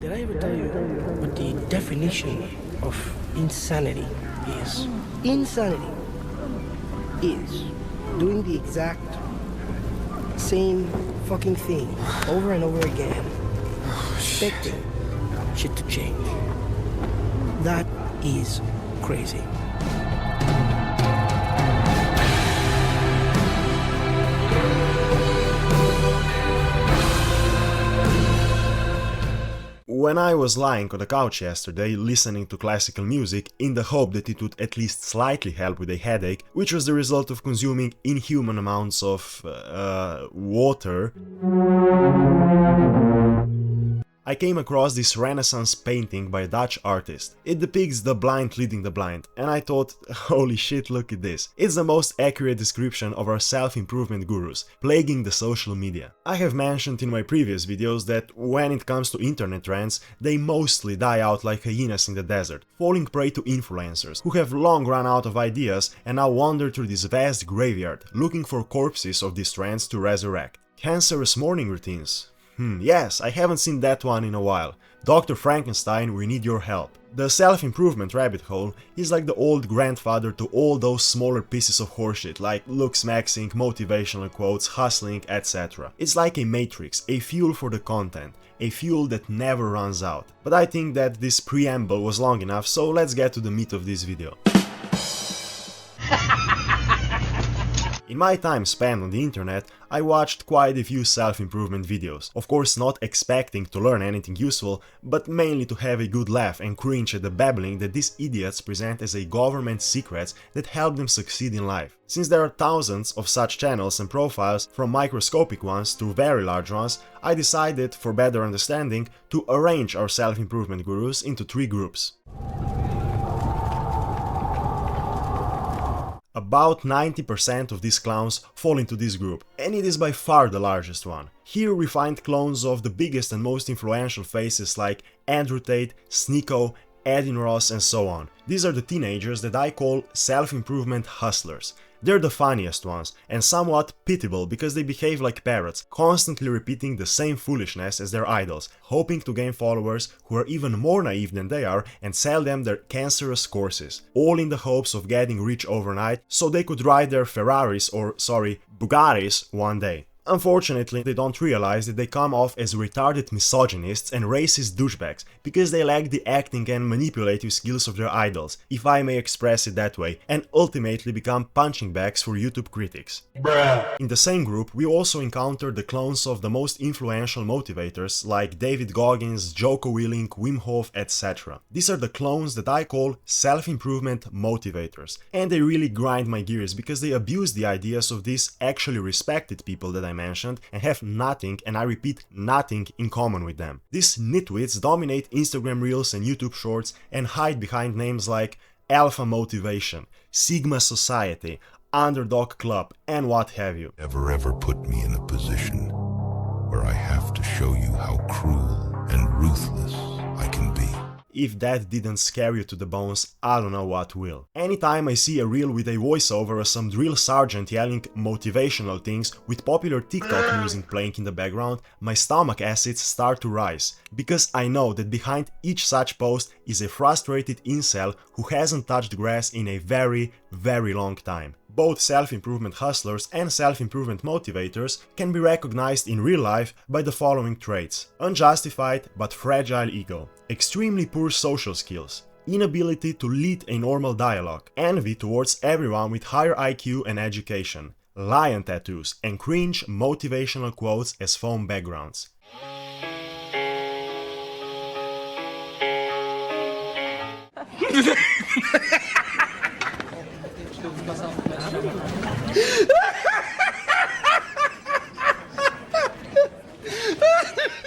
Did I ever tell you what the definition of insanity is? Insanity is doing the exact same fucking thing over and over again, expecting shit to change. That is crazy. When I was lying on the couch yesterday listening to classical music in the hope that it would at least slightly help with a headache, which was the result of consuming inhuman amounts of water, I came across this Renaissance painting by a Dutch artist. It depicts the blind leading the blind, and I thought, holy shit, look at this. It's the most accurate description of our self-improvement gurus, plaguing the social media. I have mentioned in my previous videos that when it comes to internet trends, they mostly die out like hyenas in the desert, falling prey to influencers, who have long run out of ideas and now wander through this vast graveyard, looking for corpses of these trends to resurrect. Cancerous morning routines. Yes, I haven't seen that one in a while. Dr. Frankenstein, we need your help. The self-improvement rabbit hole is like the old grandfather to all those smaller pieces of horseshit like looks maxing, motivational quotes, hustling, etc. It's like a matrix, a fuel for the content, a fuel that never runs out. But I think that this preamble was long enough, so let's get to the meat of this video. In my time spent on the internet, I watched quite a few self-improvement videos, of course not expecting to learn anything useful, but mainly to have a good laugh and cringe at the babbling that these idiots present as a government secrets that help them succeed in life. Since there are thousands of such channels and profiles, from microscopic ones to very large ones, I decided, for better understanding, to arrange our self-improvement gurus into 3 groups. About 90% of these clowns fall into this group, and it is by far the largest one. Here we find clones of the biggest and most influential faces like Andrew Tate, Sneeko, Adin Ross and so on. These are the teenagers that I call self-improvement hustlers. They're the funniest ones, and somewhat pitiable because they behave like parrots, constantly repeating the same foolishness as their idols, hoping to gain followers who are even more naive than they are and sell them their cancerous courses, all in the hopes of getting rich overnight so they could ride their Ferraris or, Bugattis one day. Unfortunately, they don't realize that they come off as retarded misogynists and racist douchebags because they lack the acting and manipulative skills of their idols, if I may express it that way, and ultimately become punching bags for YouTube critics. Bruh. In the same group, we also encounter the clones of the most influential motivators like David Goggins, Jocko Willink, Wim Hof, etc. These are the clones that I call self-improvement motivators, and they really grind my gears because they abuse the ideas of these actually respected people that I mentioned and have nothing, and I repeat nothing, in common with them. These nitwits dominate Instagram Reels and YouTube Shorts and hide behind names like Alpha Motivation, Sigma Society, Underdog Club, and what have you. Never put me in a position where I have to show you how cruel and ruthless I can be. If that didn't scare you to the bones, I don't know what will. Anytime I see a reel with a voiceover or some drill sergeant yelling motivational things with popular TikTok music playing in the background, my stomach acids start to rise, because I know that behind each such post is a frustrated incel who hasn't touched grass in a very long time. Both self-improvement hustlers and self-improvement motivators can be recognized in real life by the following traits: unjustified but fragile ego, extremely poor social skills, inability to lead a normal dialogue, envy towards everyone with higher IQ and education, lion tattoos, and cringe motivational quotes as phone backgrounds.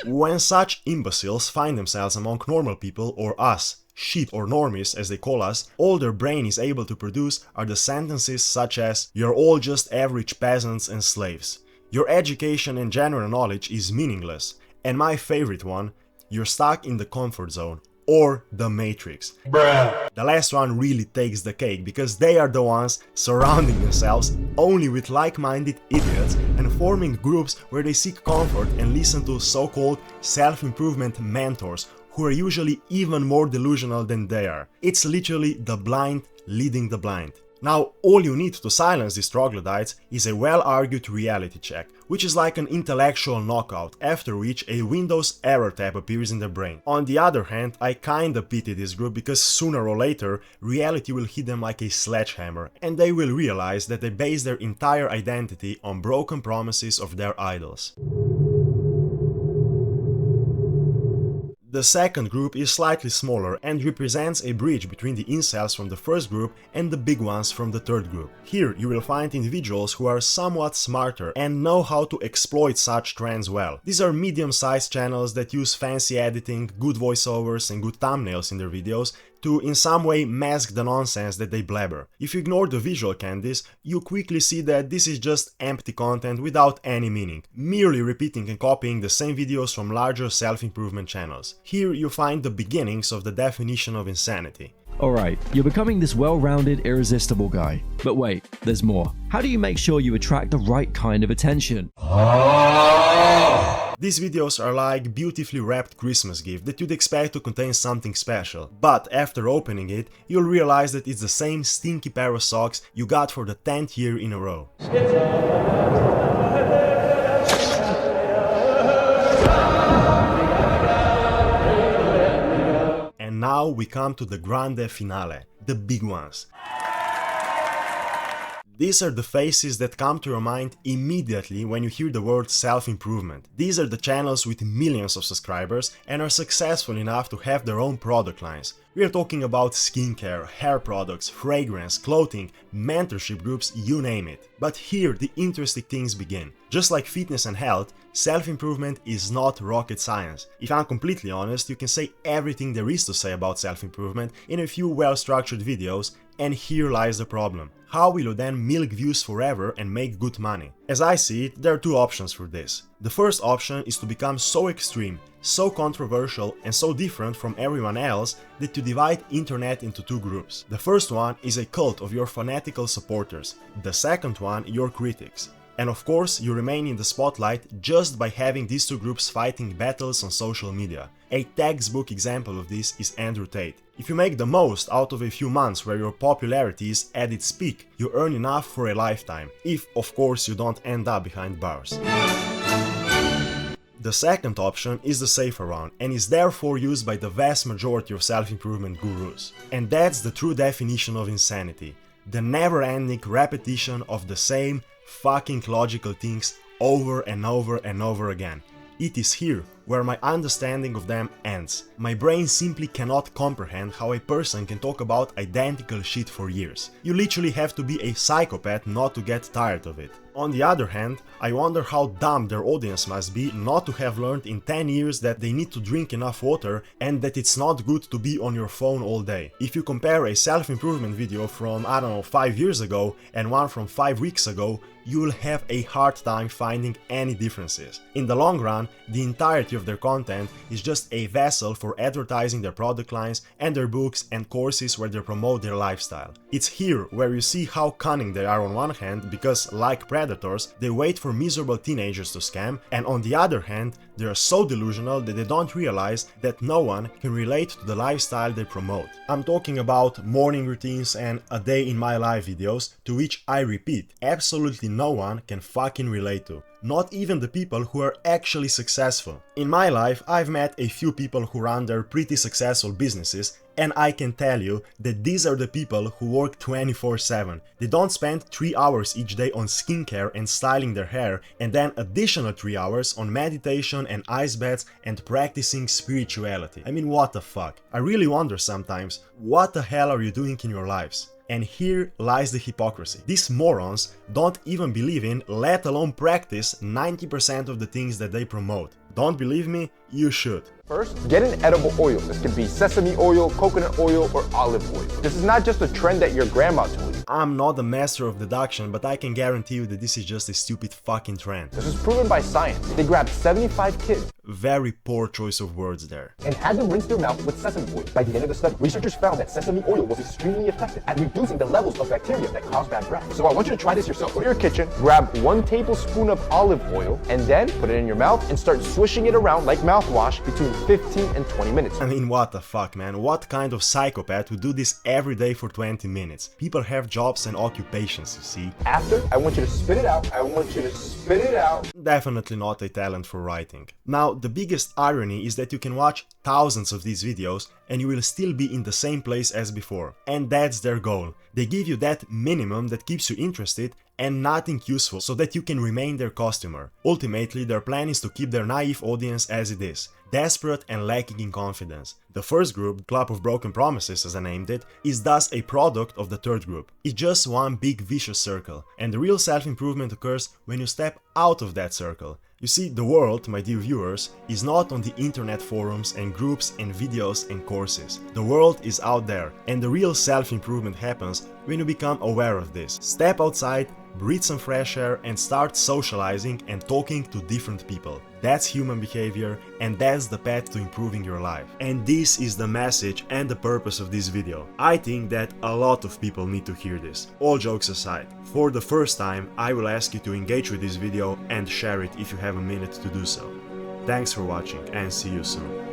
When such imbeciles find themselves among normal people, or us, sheep or normies as they call us, all their brain is able to produce are the sentences such as "you're all just average peasants and slaves," "your education and general knowledge is meaningless," and my favorite one, "you're stuck in the comfort zone," or the Matrix. Bruh. The last one really takes the cake because they are the ones surrounding themselves only with like-minded idiots and forming groups where they seek comfort and listen to so-called self-improvement mentors, who are usually even more delusional than they are. It's literally the blind leading the blind. Now, all you need to silence these troglodytes is a well-argued reality check, which is like an intellectual knockout, after which a Windows error tab appears in their brain. On the other hand, I kinda pity this group because sooner or later, reality will hit them like a sledgehammer, and they will realize that they base their entire identity on broken promises of their idols. The second group is slightly smaller and represents a bridge between the incels from the first group and the big ones from the third group. Here you will find individuals who are somewhat smarter and know how to exploit such trends well. These are medium-sized channels that use fancy editing, good voiceovers and good thumbnails in their videos to in some way mask the nonsense that they blabber. If you ignore the visual candies, you quickly see that this is just empty content without any meaning, merely repeating and copying the same videos from larger self-improvement channels. Here you find the beginnings of the definition of insanity. Alright, you're becoming this well-rounded, irresistible guy. But wait, there's more. How do you make sure you attract the right kind of attention? These videos are like beautifully wrapped Christmas gift that you'd expect to contain something special, but after opening it, you'll realize that it's the same stinky pair of socks you got for the 10th year in a row. And now we come to the grande finale, the big ones. These are the faces that come to your mind immediately when you hear the word self-improvement. These are the channels with millions of subscribers and are successful enough to have their own product lines. We are talking about skincare, hair products, fragrance, clothing, mentorship groups, you name it. But here the interesting things begin. Just like fitness and health, self-improvement is not rocket science. If I'm completely honest, you can say everything there is to say about self-improvement in a few well-structured videos, and here lies the problem. How will you then milk views forever and make good money? As I see it, there are two options for this. The first option is to become so extreme, so controversial and so different from everyone else that you divide internet into two groups. The first one is a cult of your fanatical supporters, the second one your critics. And of course, you remain in the spotlight just by having these two groups fighting battles on social media. A textbook example of this is Andrew Tate. If you make the most out of a few months where your popularity is at its peak, you earn enough for a lifetime, if of course you don't end up behind bars. The second option is the safer one and is therefore used by the vast majority of self-improvement gurus. And that's the true definition of insanity. The never-ending repetition of the same fucking logical things over and over and over again. It is here where my understanding of them ends. My brain simply cannot comprehend how a person can talk about identical shit for years. You literally have to be a psychopath not to get tired of it. On the other hand, I wonder how dumb their audience must be not to have learned in 10 years that they need to drink enough water and that it's not good to be on your phone all day. If you compare a self-improvement video from, 5 years ago and one from 5 weeks ago, you will have a hard time finding any differences. In the long run, the entirety of their content is just a vessel for advertising their product lines and their books and courses where they promote their lifestyle. It's here where you see how cunning they are on one hand because, like predators, they wait for miserable teenagers to scam, and on the other hand, they are so delusional that they don't realize that no one can relate to the lifestyle they promote. I'm talking about morning routines and a day in my life videos, to which I repeat, absolutely no one can fucking relate to. Not even the people who are actually successful. In my life, I've met a few people who run their pretty successful businesses, and I can tell you that these are the people who work 24/7. They don't spend 3 hours each day on skincare and styling their hair, and then additional 3 hours on meditation and ice baths and practicing spirituality. I mean, what the fuck? I really wonder sometimes, what the hell are you doing in your lives? And here lies the hypocrisy. These morons don't even believe in, let alone practice, 90% of the things that they promote. Don't believe me? You should. First, get an edible oil. This can be sesame oil, coconut oil, or olive oil. This is not just a trend that your grandma told you. I'm not a master of deduction, but I can guarantee you that this is just a stupid fucking trend. This is proven by science. They grabbed 75 kids Very poor choice of words there. and had them rinse their mouth with sesame oil. By the end of the study, researchers found that sesame oil was extremely effective at reducing the levels of bacteria that cause bad breath. So I want you to try this yourself. Go to your kitchen, grab 1 tablespoon of olive oil, and then put it in your mouth and start swishing it around like mouthwash between 15 and 20 minutes. I mean, what the fuck, man? What kind of psychopath would do this every day for 20 minutes? People have jobs and occupations, you see. After, I want you to spit it out. I want you to spit it out. Definitely not a talent for writing. Now, the biggest irony is that you can watch thousands of these videos and you will still be in the same place as before. And that's their goal. They give you that minimum that keeps you interested and nothing useful so that you can remain their customer. Ultimately, their plan is to keep their naive audience as it is, desperate and lacking in confidence. The first group, Club of Broken Promises as I named it, is thus a product of the third group. It's just one big vicious circle, and the real self-improvement occurs when you step out of that circle. You see, the world, my dear viewers, is not on the internet forums and groups and videos and courses. The world is out there, and the real self-improvement happens when you become aware of this. Step outside, breathe some fresh air and start socializing and talking to different people. That's human behavior, and that's the path to improving your life. And this is the message and the purpose of this video. I think that a lot of people need to hear this. All jokes aside, for the first time I will ask you to engage with this video and share it if you have a minute to do so. Thanks for watching and see you soon.